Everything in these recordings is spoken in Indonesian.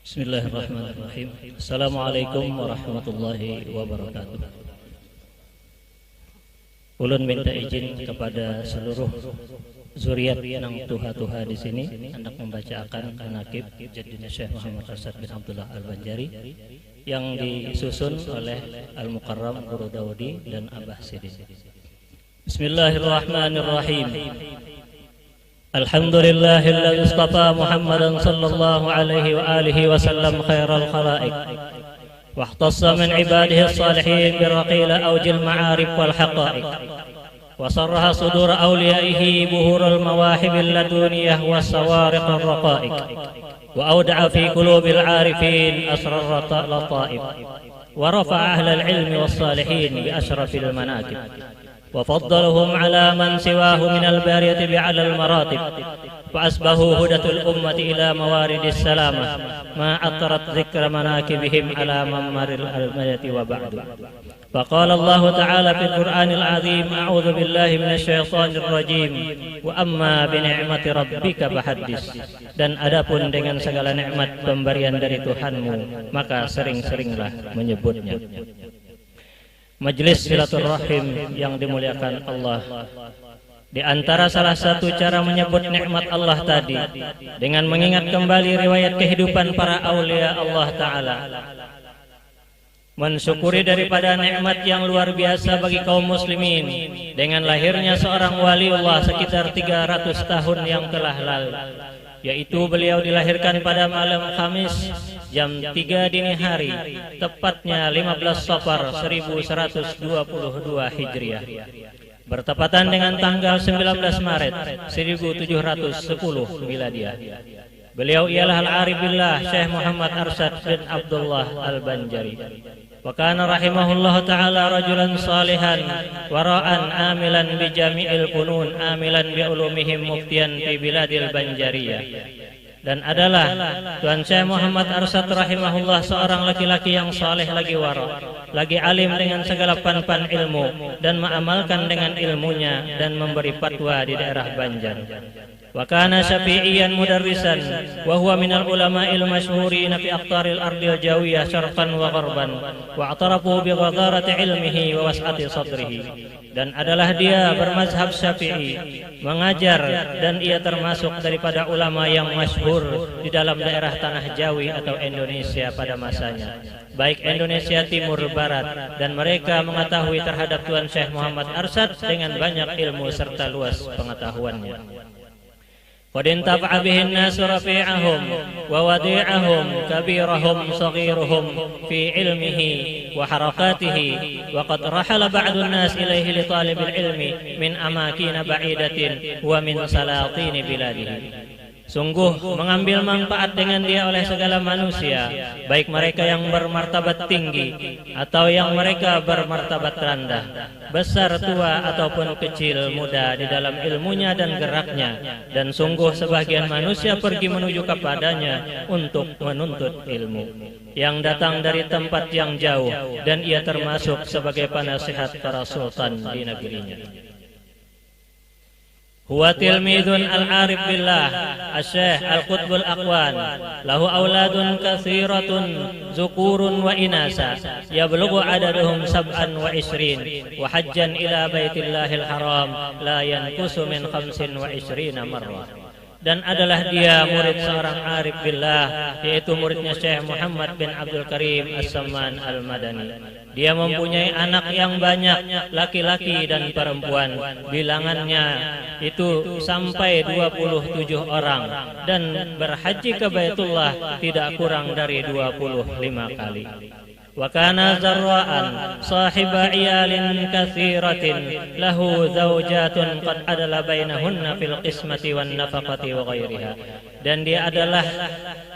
Bismillahirrahmanirrahim. Assalamualaikum warahmatullahi wabarakatuh. Ulun minta izin kepada seluruh zuriat nang tuha-tuha di sini hendak membacakan manaqib Jaddina Syekh Muhammad Arsad bin Abdullah Al-Banjari yang disusun oleh Al-Mukarram Guru Daudi dan Abah Sidin. Bismillahirrahmanirrahim. Alhamdulillahilladzi istafa Muhammadan sallallahu alaihi wa alihi wasallam khairal khalaiq wa ikhtassa min ibadihi as-salihin birraqil awjil ma'arif wal haqa'iq wa sarraha sudur awliyaihi buhurul mawahibil laduniyah was sawariqir raqa'iq wa awda'a fi qulubil 'arifin asrar lataif wa rafa'a ahlal ilmi was salihin bi asyrafil manaqib وفضلهم على من سواه من البارية بأعلى المراتب فأسبهوا هدى الأمة إلى موارد السلامة ما أطرت ذكر مناكبهم على ممر المدة وبعد. فقال الله تعالى في القرآن العظيم أعوذ بالله من الشيطان الرجيم وأما بنعمة ربك فحدث. Dan adapun dengan segala nikmat pemberian dari Tuhanmu maka sering-seringlah menyebutnya. Majelis silaturahim yang dimuliakan Allah, di antara salah satu cara menyebut nikmat Allah tadi dengan mengingat kembali riwayat kehidupan para aulia Allah Ta'ala, mensyukuri daripada nikmat yang luar biasa bagi kaum muslimin dengan lahirnya seorang waliullah sekitar 300 tahun yang telah lalu, yaitu beliau dilahirkan pada malam Kamis jam 3 dini hari, tepatnya 15 Safar 1122 Hijriah, bertepatan dengan tanggal 19 Maret 1710 Miladiah. Beliau ialah Al-Arif Billah Syekh Muhammad Arsad bin Abdullah Al-Banjari. Wa kana rahimahullah ta'ala rajulan salihan wara'an amilan bi jami'il funun amilan bi ulumihim muftiyan fi biladil Banjariyah. Dan adalah Tuan Syekh Muhammad Arsad rahimahullah seorang laki-laki yang saleh lagi wara, lagi alim dengan segala pan-pan ilmu dan mengamalkan dengan ilmunya dan memberi fatwa di daerah Banjar. Wa kana syafi'iyan mudarrisan wa huwa minal ulama'il masyhurin fi aqtaril ardil jawiyah syarqan wa gharban wa atarafu bi ghadharati ilmihi wa was'ati sadrihi. Dan adalah dia bermazhab Syafi'i, mengajar, dan ia termasuk daripada ulama yang masyhur di dalam daerah Tanah Jawi atau Indonesia pada masanya, baik Indonesia Timur Barat, dan mereka mengetahui terhadap Tuan Syekh Muhammad Arsad dengan banyak ilmu serta luas pengetahuannya. Qad intafa'a bihin nasu rafi'ahum wa wadi'ahum kabirahum saghiruhum fi ilmihi wa harakatihi wa qad rahala ba'dun nas ilaihi li talibil ilmi min amakin ba'idatin wa min salatin biladihi. Sungguh mengambil manfaat dengan dia oleh segala manusia, baik mereka yang bermartabat tinggi atau yang mereka bermartabat rendah, besar tua ataupun kecil muda di dalam ilmunya dan geraknya. Dan sungguh sebagian manusia pergi menuju kepadanya untuk menuntut ilmu yang datang dari tempat yang jauh, dan ia termasuk sebagai penasihat para sultan di negerinya. Huwa tilmidun al-arif billah Asy-Syaikh Al-Qutbul Aqwan, lahu auladun katsiratun zukurun wa inasa yablughu adaduhum 27 wa hajjan ila baitillahil haram la yanqusu min 25 marrah. Dan adalah dia murid seorang arif billah, yaitu muridnya Syekh Muhammad bin Abdul Karim As-Samman Al-Madani. Dia mempunyai anak yang banyak, laki-laki dan perempuan, bilangannya itu sampai 27 orang, dan berhaji ke Baitullah tidak kurang dari 25 kali. Wa kana zarra'an sahiba iyalin katsiratin lahu zawjatun qad adala bainahunna fil qismati wan nafaqati wa ghairiha. Dan dia adalah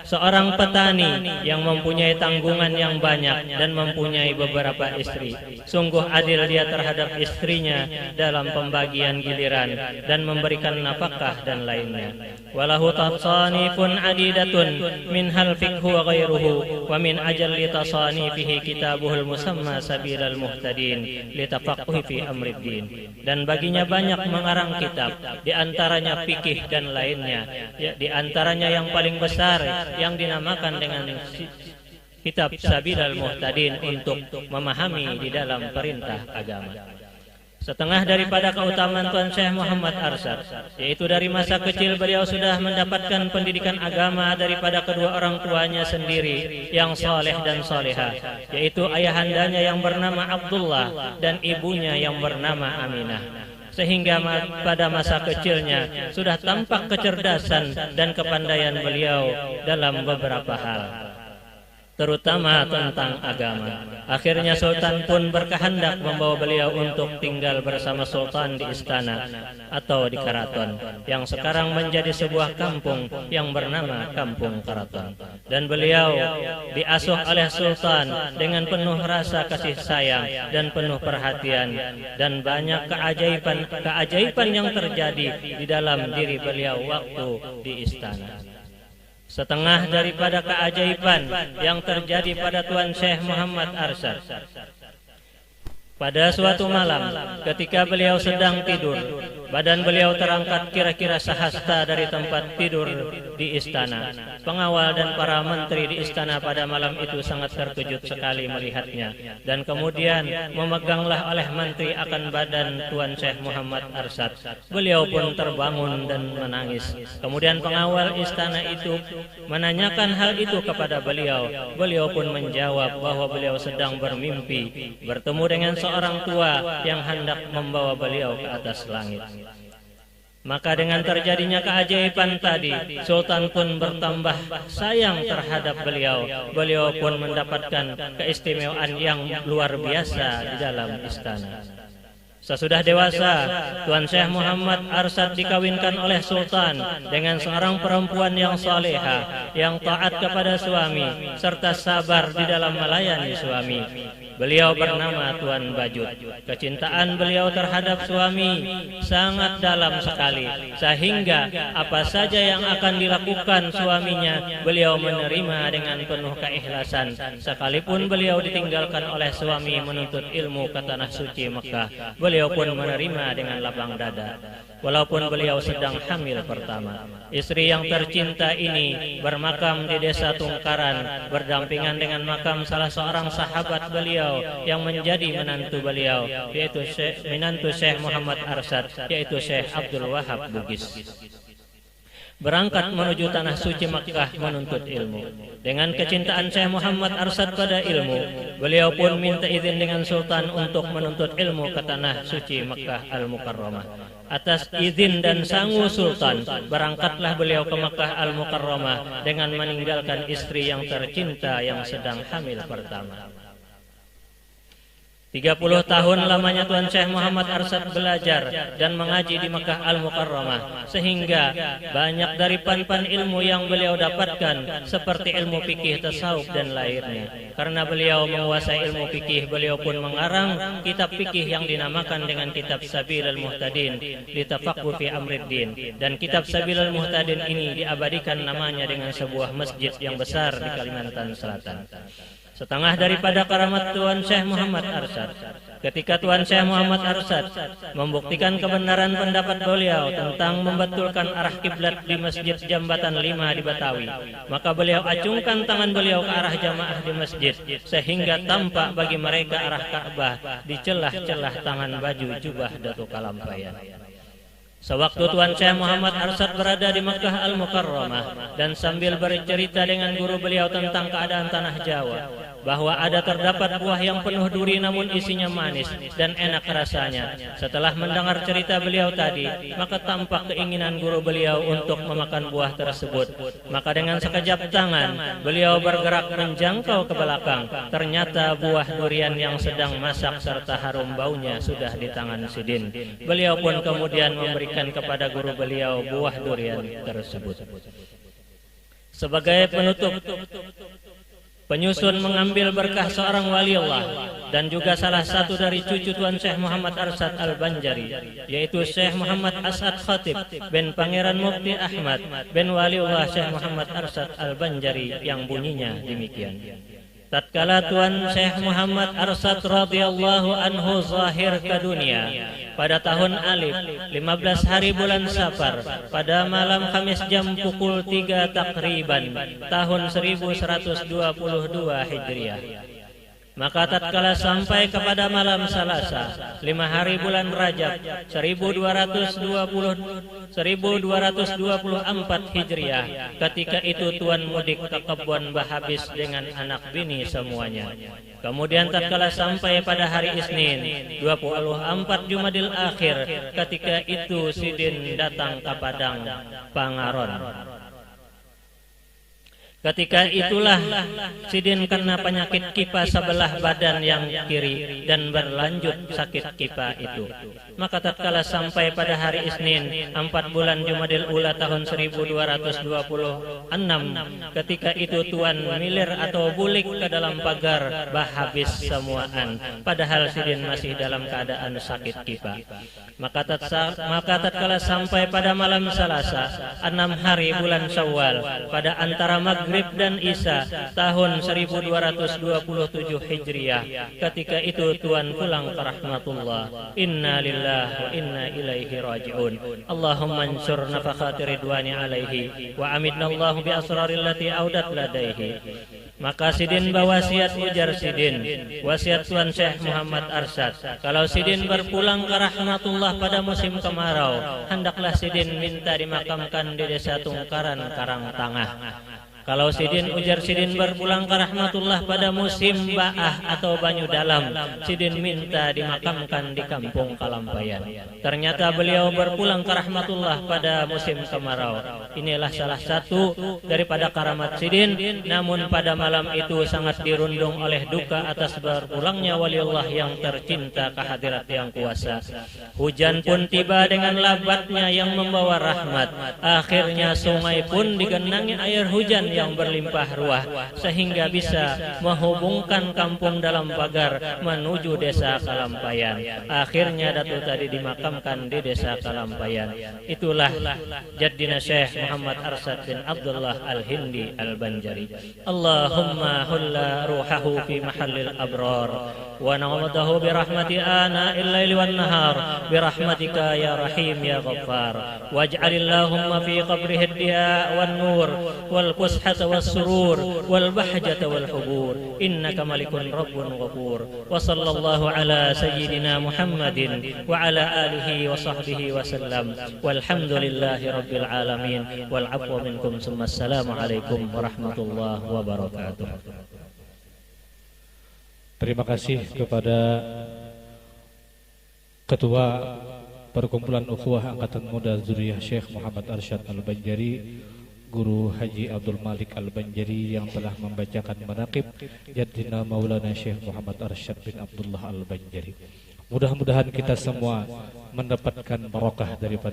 seorang petani yang mempunyai tanggungan yang banyak dan mempunyai beberapa istri. Sungguh adil dia terhadap istrinya dalam pembagian giliran dan memberikan nafkah dan lainnya. Walahu tasanifun adidatun minhal fiqhu wa ghairuhu wa min ajalli tasanifihi kitabuhul musamma sabilal muhtadin litafaqquhi fi amriddin. Dan baginya banyak mengarang kitab, di antaranya fikih dan lainnya. Di antaranya yang paling besar yang dinamakan dengan kitab Sabilal Muhtadin untuk memahami di dalam perintah agama. Setengah daripada keutamaan Tuan Syekh Muhammad Arsyad, yaitu dari masa kecil beliau sudah mendapatkan pendidikan agama daripada kedua orang tuanya sendiri yang saleh dan salehah, yaitu ayahandanya yang bernama Abdullah dan ibunya yang bernama Aminah. Sehingga pada masa kecilnya sudah tampak kecerdasan dan kepandaian beliau dalam beberapa hal, terutama tentang agama. Akhirnya Sultan pun berkehendak membawa beliau untuk tinggal bersama Sultan di istana atau di keraton, yang sekarang menjadi sebuah kampung yang bernama Kampung Keraton. Dan beliau diasuh oleh Sultan dengan penuh rasa kasih sayang dan penuh perhatian, dan banyak keajaiban yang terjadi di dalam diri beliau waktu di istana. Setengah daripada keajaiban yang terjadi pada Tuan Syekh Muhammad Arsyad, pada suatu malam ketika beliau sedang tidur, badan beliau terangkat kira-kira sehasta dari tempat tidur di istana. Pengawal dan para menteri di istana pada malam itu sangat terkejut sekali melihatnya, dan kemudian memeganglah oleh menteri akan badan Tuan Syekh Muhammad Arsyad. Beliau pun terbangun dan menangis. Kemudian pengawal istana itu menanyakan hal itu kepada beliau. Beliau pun menjawab bahwa beliau sedang bermimpi bertemu dengan seorang tua yang hendak membawa beliau ke atas langit. Maka dengan terjadinya keajaiban tadi, Sultan pun bertambah sayang terhadap beliau. Beliau pun mendapatkan keistimewaan yang luar biasa di dalam istana. Sesudah dewasa, Tuan Syekh Muhammad Arsyad dikawinkan oleh Sultan dengan seorang perempuan yang salehah, yang taat kepada suami, serta sabar di dalam melayani suami. Beliau bernama Tuan Bajut. Kecintaan beliau terhadap suami sangat dalam sekali, sehingga apa saja yang akan dilakukan suaminya, beliau menerima dengan penuh keikhlasan. Sekalipun beliau ditinggalkan oleh suami menuntut ilmu ke tanah suci Mekah, beliau pun menerima dengan lapang dada. Walaupun beliau sedang hamil pertama, istri yang tercinta ini bermakam di desa Tungkaran, berdampingan dengan makam salah seorang sahabat beliau yang menjadi menantu beliau, yaitu menantu Syekh Muhammad Arsyad, yaitu Syekh Abdul Wahab Bugis. Berangkat menuju tanah suci Makkah menuntut ilmu. Dengan kecintaan Syekh Muhammad Arsyad pada ilmu, beliau pun minta izin dengan Sultan untuk menuntut ilmu ke tanah suci Makkah Al-Mukarramah. Atas izin dan sangu Sultan, berangkatlah beliau ke Makkah Al-Mukarramah dengan meninggalkan istri yang tercinta yang sedang hamil pertama. 30 tahun lamanya Tuan Syekh Muhammad Arsyad belajar dan mengaji di Makkah Al-Mukarramah, sehingga banyak dari pan-pan ilmu yang beliau dapatkan, seperti ilmu fikih, tasawuf dan lainnya. Karena beliau menguasai ilmu fikih, beliau pun mengarang kitab fikih yang dinamakan dengan kitab Sabilal Muhtadin li Tafaqquh fi Amriddin. Dan kitab Sabilal Muhtadin ini diabadikan namanya dengan sebuah masjid yang besar di Kalimantan Selatan. Setengah daripada karamat Tuan Syekh Muhammad Arsyad, ketika Tuan Syekh Muhammad Arsyad membuktikan kebenaran pendapat beliau tentang membetulkan arah kiblat di Masjid Jambatan 5 di Batawi, maka beliau acungkan tangan beliau ke arah jamaah di masjid, sehingga tampak bagi mereka arah Ka'bah di celah-celah tangan baju jubah Datuk Kalampayan. Sewaktu Tuan Syekh Muhammad Arsyad berada di Makkah Al-Mukarramah dan sambil bercerita dengan guru beliau tentang keadaan tanah Jawa, bahwa ada terdapat buah yang penuh duri namun isinya manis dan enak rasanya. Setelah mendengar cerita beliau tadi, maka tampak keinginan guru beliau untuk memakan buah tersebut. Maka dengan sekejap tangan, beliau bergerak menjangkau ke belakang. Ternyata buah durian yang sedang masak serta harum baunya sudah di tangan Sidin. Beliau pun kemudian memberikan kepada guru beliau buah durian tersebut. Sebagai penutup, penyusun mengambil berkah seorang wali Allah dan juga salah satu dari cucu Tuan Syekh Muhammad Arsyad Al-Banjari, yaitu Syekh Muhammad As'ad Khatib bin Pangeran Mufti Ahmad bin Waliullah Syekh Muhammad Arsyad Al-Banjari, yang bunyinya demikian. tatkala Tuan Syekh Muhammad Arsyad radhiyallahu anhu zahir ke dunia pada tahun Alif 15 hari bulan Safar pada malam Kamis jam pukul 3 takriban tahun 1122 Hijriah. Maka tatkala sampai kepada malam Selasa 5 hari bulan Rajab 1224 Hijriah, ketika itu Tuan mudik ke kebun Bahabis dengan anak bini semuanya. Kemudian tatkala sampai pada hari Isnin 24 Jumadil Akhir, ketika itu Sidin datang ke Padang Pangaron. Ketika itulah Sidin kena penyakit kipa sebelah badan yang kiri dan berlanjut sakit kipa itu. Maka tatkala sampai pada hari Isnin 4 bulan Jumadil Ula tahun 1226, ketika itu Tuan milir atau bulik ke dalam pagar Bahabis semuaan, padahal Sidin masih dalam keadaan sakit kipa. Maka tatkala sampai pada malam Selasa 6 hari bulan Syawal pada antara Maghrib dan Isya tahun 1227 Hijriah, ketika itu Tuan pulang ke rahmatullah. Inna lillahi wa inna ilaihi raji'un. Allahumma ansur nafakhati ridwani alaihi wa amidna Allah bi asraril lati audat ladaihi. Maka Sidin berwasiat, ujar Sidin, wasiat Tuan Syekh Muhammad Arsyad, kalau Sidin berpulang ke rahmatullah pada musim kemarau, hendaklah Sidin minta dimakamkan di desa Tungkaran Karangtangah. Kalau Sidin, ujar Sidin, berpulang ke rahmatullah pada musim ba'ah atau banyu dalam, Sidin minta dimakamkan di kampung Kalampayan. Ternyata beliau berpulang ke rahmatullah pada musim kemarau. Inilah salah satu daripada karamat Sidin. Namun pada malam itu sangat dirundung oleh duka atas berpulangnya waliullah yang tercinta ke hadirat yang kuasa. Hujan pun tiba dengan labatnya yang membawa rahmat. Akhirnya sungai pun digenangi air hujan yang berlimpah ruah, sehingga bisa menghubungkan kampung dalam pagar menuju desa Kalampayan. Akhirnya Datuk tadi dimakamkan di desa Kalampayan. Itulah Jaddina Syekh Muhammad Arsyad bin Abdullah Al-Hindi Al-Banjari. Allahumma hulla ruhahu fi mahallil abrar wa nawadahu birahmati ana il-laili wan nahar birahmatika ya rahim ya ghaffar waj'alillahumma fi qabrihi ad-diya wan nur wal الفسحة والسرور والبهجة والحبور إنك ملك رب غفور وصلى الله على سيدنا محمد وعلى آله وصحبه وسلم والحمد لله رب العالمين والعفو منكم ثم السلام عليكم ورحمة الله وبركاته. Terima kasih kepada Ketua Perkumpulan Ukhuwah Angkatan Muda Zuriyah Syekh Muhammad Arsyad Al-Banjari, Guru Haji Abdul Malik Al-Banjari, yang telah membacakan manaqib Jaddina Maulana Syekh Muhammad Arsyad bin Abdullah Al-Banjari. Mudah-mudahan kita semua mendapatkan barokah daripada